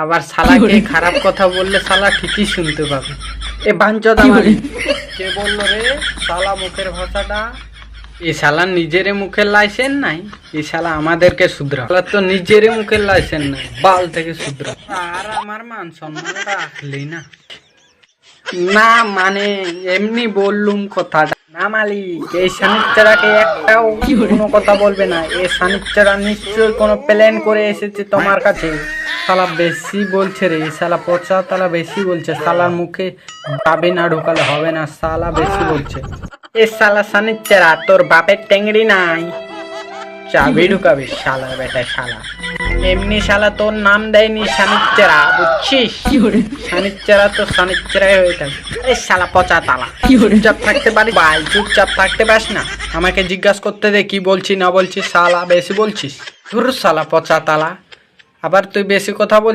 আবার শালাকে খারাপ কথা বললে শালা ঠিকই শুনতে পাবে। এ বাঞ্চোদা মারি কে বললো রে শালা মুখের ভাষাটা? এ শালা নিজের মুখের লাইসেন্স নাই, এ শালা আমাদেরকে শুধরা। শালা তো নিজের মুখের লাইসেন্স নাই, বাল থেকে শুধরা। আর আমার মান সম্মানটা রাখলি না। না মানে এমনি বললুম কথাটা। না মালিক, এই সানিচ্চারাকে একটাও কোনো কথা বলবে না। এই সানিচ্চারা নিশ্চয়ই কোনো প্ল্যান করে এসেছে তোমার কাছে। শালা বেশি বলছে রে, শালা পচা তালা বেশি বলছে। শালার মুখে যাবে না ঢোকালে হবে না, শালা বেশি বলছে। এ শালা সানিচ্চারা, তোর বাপের টেংড়ি নাই, চাবি ঢুকাবে শালার বেটা শালা। এমনি শালা তোর নাম দেয়নি সানিচ্চারা, বুঝছিস? সানিচ্চারা তো সানিচ্চারাই হয়ে থাকে। এ শালা পচা তালা, চুপচাপ থাকতে পারি ভাই? চুপচাপ থাকতে পাস না? আমাকে জিজ্ঞাসা করতে দে কি বলছি না বলছি। শালা বেশি বলছিস। ধুর শালা পচা তালা, আবার তুই বেশি কথা বল।